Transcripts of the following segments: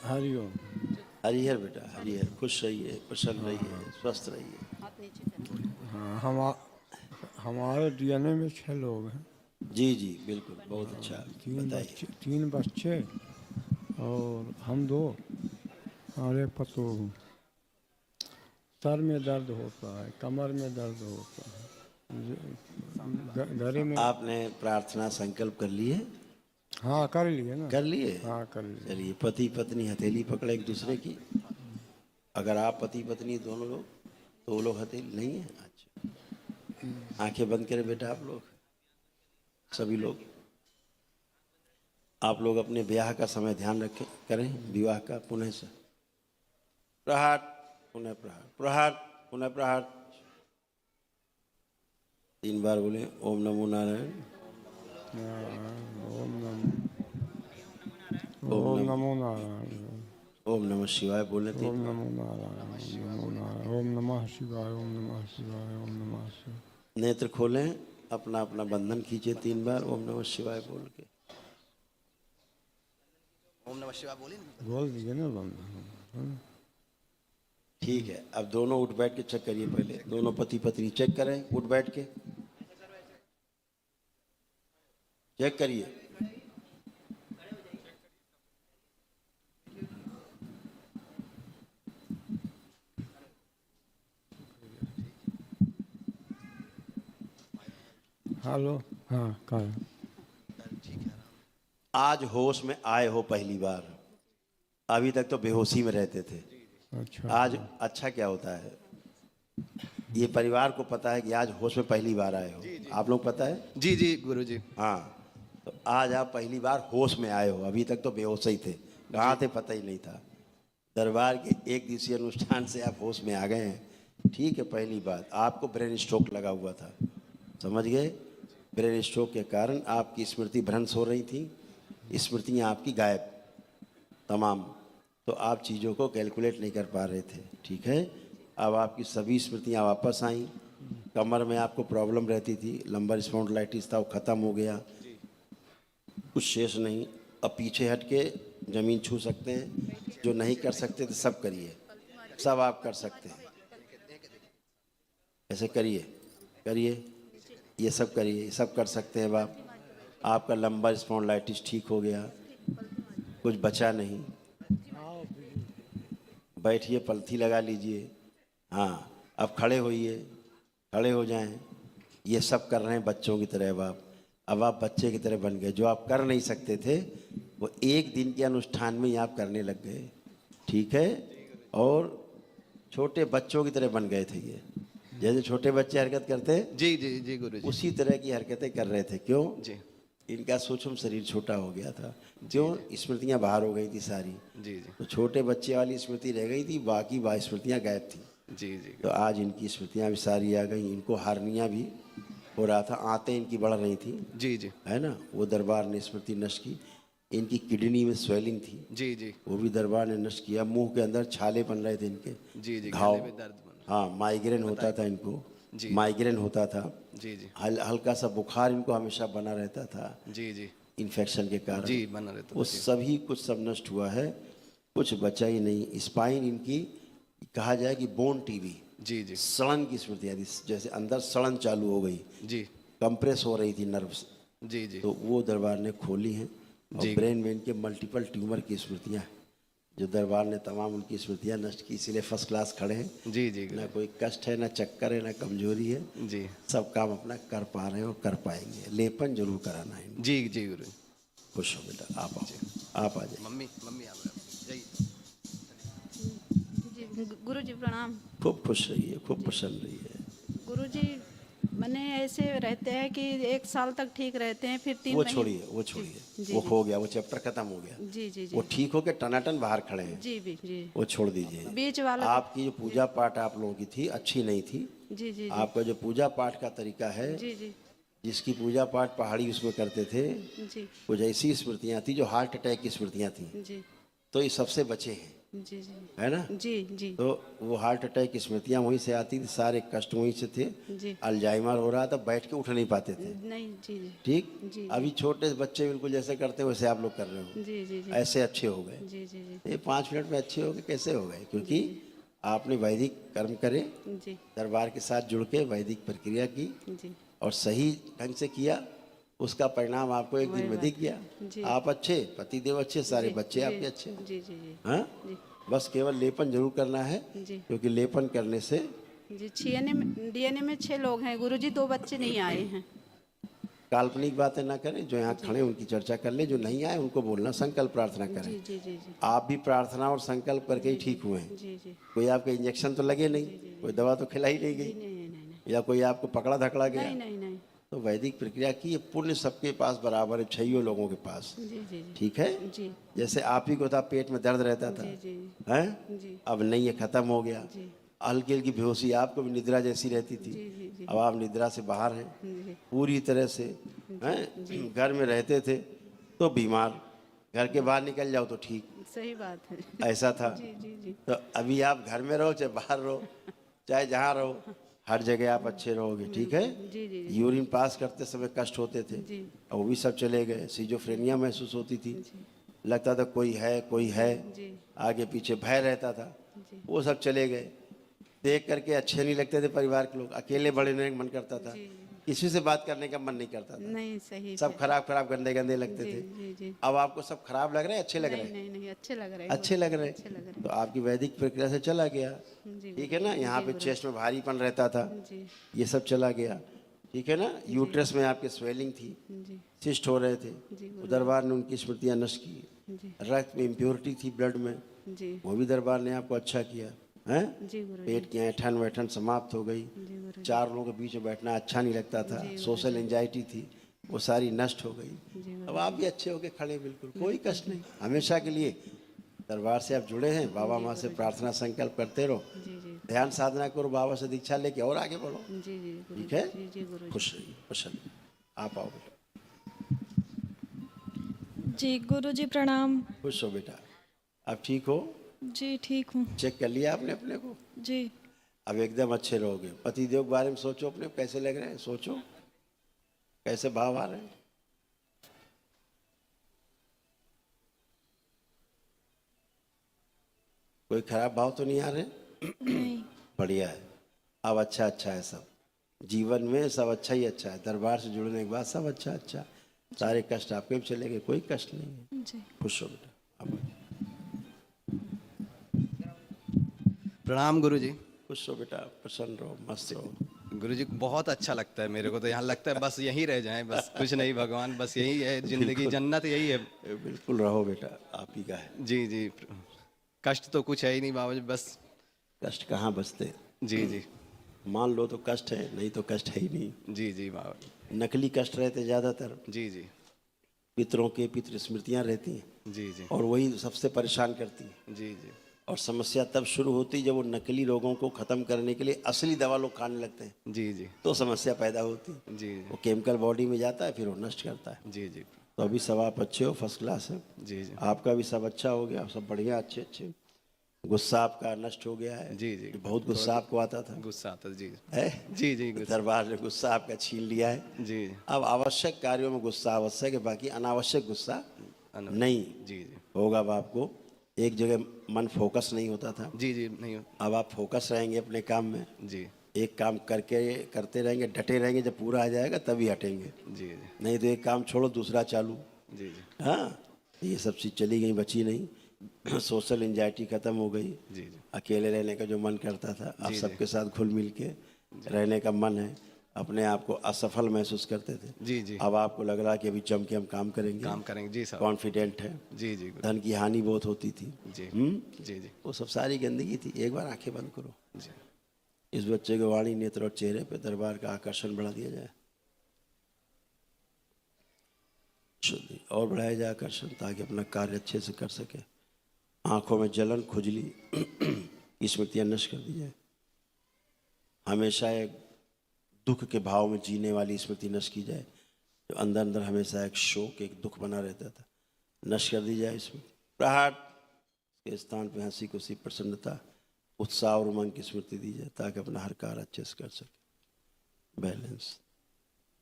हरिओम। हरिहर बेटा हरिहर, खुश रहिए, प्रसन्न रहिए, स्वस्थ रहिए। हाँ, हमारे डीएनए में 6 लोग हैं। जी जी बिल्कुल, बहुत अच्छा। बताइए। 3 बच्चे और हम 2 और एक पतोह। सर में दर्द होता है, कमर में दर्द होता है, गले में। आपने प्रार्थना संकल्प कर लिए? हाँ, कर लिए ना। कर लिए? हाँ, कर लिए। चलिए, पति पत्नी हथेली पकड़े एक दूसरे की। अगर आप पति पत्नी दोनों लोग, तो वो लोग हथेली नहीं है? अच्छा, आंखें बंद करें बेटा आप लोग, सभी लोग। आप लोग अपने ब्याह का समय ध्यान रखें, करें विवाह का। पुनः से प्रहार, पुनः प्रहार, प्रहार, पुनः प्रहार। 3 बार बोले ओम नमो नारायण। ओम ओम नमो, नमो नारायण। ओम नमः शिवाय बोले 3 ओम बार। नमो नारायण। ओम नमो नारायण। ओम नमः शिवाय। ओम नमः शिवाय। ओम नमः शिवाय। नेत्र खोलें, अपना अपना बंधन खींचे 3 बार ओम नमः शिवाय बोल के। ओम नमः शिवाय बोलिए। बोल दीजिए ना बंधन। ठीक है, अब दोनों उठ बैठ के चेक करिए। पहले दोनों पति पत्नी चेक करें, उठ बैठ के चेक करिए। हेलो। हाँ, कर। आज होश में आए हो पहली बार, अभी तक तो बेहोशी में रहते थे। अच्छा। आज अच्छा क्या होता है, ये परिवार को पता है कि आज होश में पहली बार आए हो। आप लोग पता है? जी जी गुरु जी। हाँ, तो आज आप पहली बार होश में आए हो, अभी तक तो बेहोश ही थे। कहाँ थे पता ही नहीं था। दरबार के एक दिवसीय अनुष्ठान से आप होश में आ गए हैं। ठीक है, पहली बात, आपको ब्रेन स्ट्रोक लगा हुआ था, समझ गए? ब्रेन स्ट्रोक के कारण आपकी स्मृति भ्रंश हो रही थी, स्मृतियाँ आपकी गायब तमाम। तो आप चीज़ों को कैलकुलेट नहीं कर पा रहे थे। ठीक है, अब आपकी सभी स्मृतियाँ वापस आईं। कमर में आपको प्रॉब्लम रहती थी, लंबर स्पॉन्डिलाइटिस था, वो ख़त्म हो गया, कुछ शेष नहीं। अब पीछे हट के ज़मीन छू सकते हैं, जो नहीं कर सकते थे सब करिए, सब आप कर सकते हैं। ऐसे करिए, करिए, ये सब करिए, ये सब कर सकते हैं अब आप। आपका लंबर स्पॉन्डिलाइटिस ठीक हो गया, कुछ बचा नहीं। बैठिए, पलथी लगा लीजिए। हाँ, अब खड़े होइए, खड़े हो जाएं। ये सब कर रहे हैं बच्चों की तरह अब आप बच्चे की तरह बन गए। जो आप कर नहीं सकते थे वो एक दिन के अनुष्ठान में ही आप करने लग गए। ठीक है, और छोटे बच्चों की तरह बन गए थे। ये जैसे छोटे बच्चे हरकत करते हैं, जी जी जी गुरु जी। उसी तरह की हरकतें कर रहे थे। क्यों? जी इनका सूक्ष्म शरीर छोटा हो गया था। क्यों? स्मृतियाँ बाहर हो गई थी सारी। जी जी तो छोटे बच्चे वाली स्मृति रह गई थी, बाकी स्मृतियाँ गायब थी। जी जी तो आज इनकी स्मृतियाँ भी सारी आ गई। इनको हार्निया भी हो रहा था, आंतें इनकी बढ़ रही थी, जी जी है ना, वो दरबार ने स्मृति नष्ट की। इनकी किडनी में स्वेलिंग थी, जी जी वो भी दरबार ने नष्ट किया। मुंह के अंदर छाले बन रहे थे इनके, जी जी घाव। गले में दर्द बन हाँ, माइग्रेन होता था इनको, जी माइग्रेन होता था। जी जी हल्का सा बुखार इनको हमेशा बना रहता था जी जी इन्फेक्शन के कारण। जी बना रहता वो था जी सभी कुछ सब नष्ट हुआ है, कुछ बचा ही नहीं। स्पाइन इनकी, कहा जाए कि बोन टीवी, जी जी सड़न की स्मृतियाँ थी, जैसे अंदर सड़न चालू हो गई, जी कंप्रेस हो रही थी नर्व्स। जी जी तो वो दरबार ने खोली हैं। और जी ब्रेन में इनके मल्टीपल ट्यूमर की स्मृतियाँ हैं, जो दरबार ने तमाम उनकी स्मृतियाँ नष्ट की। इसीलिए फर्स्ट क्लास खड़े हैं। जी जी ना गुरु कोई कष्ट है, ना चक्कर है, ना कमजोरी है। जी सब काम अपना कर पा रहे हैं और कर पाएंगे। लेपन जरूर कराना है इनको। जी जी गुरु खुश हो बेटा, आप आओ, आप आ जाइए। मम्मी मम्मी आप जय जी गुरु जी प्रणाम। खूब खुश रहिए, खूब प्रसन्न रहिए। गुरु जी मैंने ऐसे रहते हैं कि 1 साल तक ठीक रहते हैं, फिर 3 वो महीने। छोड़िए, वो जी छोड़िए, जी वो जी हो गया, वो चैप्टर खत्म हो गया। जी जी वो जी ठीक हो के टनाटन बाहर खड़े हैं, जी भी जी वो छोड़ दीजिए। बीच वाला तो। आपकी जो पूजा पाठ आप लोगों की थी, अच्छी नहीं थी। जी जी जी आपका जो पूजा पाठ का तरीका है, जी जी जिसकी पूजा पाठ पहाड़ी उसमें करते थे, जी कुछ ऐसी स्मृतियाँ थी जो हार्ट अटैक की स्मृतियाँ थी। जी तो ये सबसे बचे हैं। जी जी है ना? जी जी तो वो हार्ट अटैक की स्मृतियाँ वहीं से आती थी, सारे कष्ट वहीं से थे। जी अल्जाइमर हो रहा था, बैठ के उठ नहीं पाते थे। नहीं जी जी ठीक? जी अभी छोटे बच्चे बिल्कुल जैसे करते हैं वैसे आप लोग कर रहे हो, जी जी जी ऐसे अच्छे हो गए। जी जी जी ये 5 मिनट में अच्छे हो गए, कैसे हो गए? क्योंकि आपने वैदिक कर्म करे, जी दरबार के साथ जुड़ के वैदिक प्रक्रिया की जी और सही ढंग से किया, उसका परिणाम आपको एक दिन वही में बात। दिख गया। जी। आप अच्छे, पतिदेव अच्छे, सारे जी, बच्चे जी, आपके अच्छे। जी जी जी हाँ? जी बस केवल लेपन जरूर करना है, जी क्योंकि लेपन करने से जी डीएनए में 6 लोग हैं गुरुजी, 2 बच्चे नहीं आए हैं। काल्पनिक बातें ना करें। जो यहाँ खड़े हैं, उनकी चर्चा कर ले, जो नहीं आए उनको बोलना, संकल्प प्रार्थना करें। जी जी जी जी आप भी प्रार्थना और संकल्प करके ही ठीक हुए हैं। जी जी कोई आपके इंजेक्शन तो लगे नहीं, कोई दवा तो खिलाई नहीं जी गई, नहीं नहीं नहीं या कोई आपको पकड़ा धकड़ा गया। नहीं नहीं नहीं तो वैदिक प्रक्रिया की ये पुण्य सबके पास बराबर है, 6 लोगों के पास। जी जी जी ठीक है? जी जैसे आप ही को था, पेट में दर्द रहता था, जी जी हैं? जी अब नहीं, ये खत्म हो गया। जी हल्की हल्की बेहोशी, आपको भी निद्रा जैसी रहती थी, जी जी जी अब आप निद्रा से बाहर हैं जी पूरी तरह से। हैं? घर में रहते थे तो बीमार, घर के बाहर निकल जाओ तो ठीक, सही बात है। ऐसा था। जी जी जी तो अभी आप घर में रहो चाहे बाहर रहो, चाहे जहाँ रहो, हर जगह आप अच्छे रहोगे। ठीक है? जी जी यूरिन पास करते समय कष्ट होते थे, जी और वो भी सब चले गए। सीजोफ्रेनिया महसूस होती थी, जी लगता था कोई है, जी आगे पीछे भय रहता था, जी वो सब चले गए। देख करके अच्छे नहीं लगते थे परिवार के लोग, अकेले बड़े रहने का मन करता था, जी किसी से बात करने का मन नहीं करता था, नहीं सही सब है। खराब खराब गंदे गंदे लगते जी थे। जी जी अब आपको सब खराब लग रहे हैं, अच्छे लग रहे नहीं हैं? नहीं नहीं अच्छे लग रहे हैं अच्छे लग रहे अच्छे लग हैं। तो आपकी वैदिक प्रक्रिया से चला गया। जी ठीक है ना? यहाँ पे चेस्ट में भारीपन रहता था, जी ये सब चला गया। ठीक है ना? यूट्रस में आपके स्वेलिंग थी, जी सिस्ट हो रहे थे, जी तो दरबार ने उनकी स्मृतियाँ नष्ट की। जी रक्त में इम्प्योरिटी थी, ब्लड में, जी वो भी दरबार ने आपको अच्छा किया है। जी गुरु जी पेट की ऐठन वैठन समाप्त हो गई, जी गुरु जी चार लोगों के बीच में बैठना अच्छा नहीं लगता था, सोशल एंजाइटी थी, वो सारी नष्ट हो गई। जी अब आप भी अच्छे होके खड़े, बिल्कुल कोई कष्ट नहीं, हमेशा के लिए दरबार से आप जुड़े हैं। बाबा माँ से प्रार्थना संकल्प करते रहो, जी जी ध्यान साधना करो, बाबा से दीक्षा लेके और आगे बढ़ो। जी जी गुरु ठीक है? जी जी गुरु जी खुश रहिए, खुश रहिए। आप आओ बेटा, जी गुरुजी प्रणाम। खुश हो बेटा। आप ठीक हो? जी ठीक हूँ। चेक कर लिया आपने अपने को? जी अब एकदम अच्छे रहोगे। पतिदेव के बारे में सोचो, अपने कैसे लग रहे हैं, सोचो कैसे भाव आ रहे हैं। कोई खराब भाव तो नहीं आ रहे? नहीं। बढ़िया है। अब अच्छा अच्छा है सब, जीवन में सब अच्छा ही अच्छा है। दरबार से जुड़ने के बाद सब अच्छा अच्छा, सारे कष्ट आपके भी चले गए, कोई कष्ट नहीं है। जी खुश हो बेटा। अब प्रणाम गुरुजी। खुश हो बेटा, प्रसन्न रहो, मस्त रहो। गुरुजी बहुत अच्छा लगता है मेरे को, तो यहाँ लगता है बस यहीं रह जाएं, बस कुछ नहीं भगवान, बस यही है जिंदगी, जन्नत यही है। बिल्कुल रहो बेटा, आप ही का है। जी जी, कष्ट तो कुछ है ही नहीं बाबा जी, बस। कष्ट कहाँ बचते? जी जी मान लो तो कष्ट है, नहीं तो कष्ट है ही नहीं। जी जी बाबा नकली कष्ट रहते ज़्यादातर, जी जी पितरों के पितृ स्मृतियाँ रहती हैं, जी जी और वही सबसे परेशान करती हैं। जी जी और समस्या तब शुरू होती जब वो नकली रोगों को ख़त्म करने के लिए असली दवा लोग खाने लगते हैं, जी जी तो समस्या पैदा होती है। जी वो केमिकल बॉडी में जाता है, फिर वो नष्ट करता है। जी जी तो अभी सब आप अच्छे हो, फर्स्ट क्लास है। जी जी आपका भी सब अच्छा हो गया, सब बढ़िया, अच्छे अच्छे। गुस्सा आपका नष्ट हो गया है। जी जी बहुत गुस्सा आपको आता था, गुस्सा आता जी है? जी जी गुस्सा दरबार ने गुस्सा आपका छीन लिया है। जी अब आवश्यक कार्यों में गुस्सा आवश्यक है, बाकी अनावश्यक गुस्सा नहीं जी जी होगा। अब आपको एक जगह मन फोकस नहीं होता था, जी जी नहीं अब आप फोकस रहेंगे अपने काम में। जी एक काम करते रहेंगे, डटे रहेंगे, जब पूरा आ जाएगा तभी हटेंगे, जी जी नहीं तो एक काम छोड़ो दूसरा चालू। जी जी हाँ, ये सब चीज़ चली गई, बची नहीं। सोशल एंजाइटी खत्म हो गई, जी जी अकेले रहने का जो मन करता था, अब जी। सबके साथ घुल मिल के रहने का मन है। अपने आप को असफल महसूस करते थे, जी जी अब आपको लग रहा है कि अभी जम के हम काम करेंगे, काम करेंगे जी साहब। कॉन्फिडेंट है। जी जी गुरु धन की हानि बहुत होती थी, जी जी जी वो सब सारी गंदगी थी। एक बार आंखें बंद करो, जी इस बच्चे के वाणी, नेत्र और चेहरे पे दरबार का आकर्षण बढ़ा दिया जाए, शुद्धि और बढ़ाया जाए आकर्षण, ताकि अपना कार्य अच्छे से कर सके। आंखों में जलन, खुजली की स्मृतियाँ नष्ट कर दी जाए। हमेशा एक दुख के भाव में जीने वाली स्मृति नष्ट की जाए, जो अंदर अंदर हमेशा एक शोक, एक दुख बना रहता था, नष्ट कर दी जाए इसमें। प्रहार के स्थान पे हंसी खुशी प्रसन्नता उत्साह और उमंग की स्मृति दी जाए ताकि अपना हर कार्य अच्छे से कर सके। बैलेंस,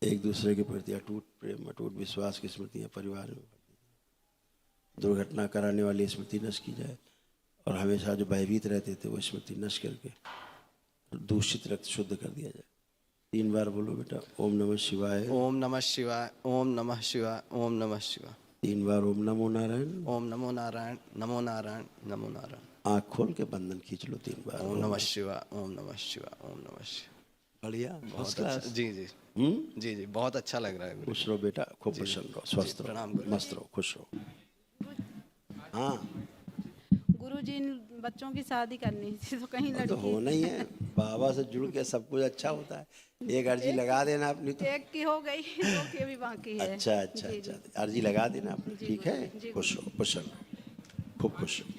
एक दूसरे के प्रति अटूट प्रेम अटूट विश्वास की स्मृतियाँ परिवार में। दुर्घटना कराने वाली स्मृति नष्ट की जाए और हमेशा जो भयभीत रहते थे वो स्मृति नष्ट करके दूषित रक्त शुद्ध कर दिया जाए। 3 बार बोलो बेटा, ओम नमः शिवाय। ओम नमः शिवाय, ओम नमः शिवाय, ओम नमः शिवाय। 3 बार ओम नमो नारायण। ओम नमो नारायण, नमो नारायण, नमो नारायण। आँख खोल के बंधन खींच लो 3 बार। ओम नमः शिवाय, ओम नमः शिवाय, ओम नमः शिवाय। बढ़िया, बहुत फर्स्ट अच्छा, क्लास। जी जी जी जी, बहुत अच्छा लग रहा है गुरु। खुश रहो बेटा, खूब प्रसन्न रहो, स्वस्थ प्रणाम रहो, गुरु। मस्त रहो, खुश रहो। हाँ, गुरुजी इन बच्चों की शादी करनी थी तो कहीं वो तो लड़की होना ही है। बाबा से जुड़ के सब कुछ अच्छा होता है। एक अर्जी लगा देना अपनी तो। एक की हो गई, 2 की अभी बाकी है। अच्छा अच्छा जी, अच्छा, जी। अर्जी लगा देना अपनी, जी, ठीक है। जी, खुश रहो, खुश रहो, खूब खुश रहो।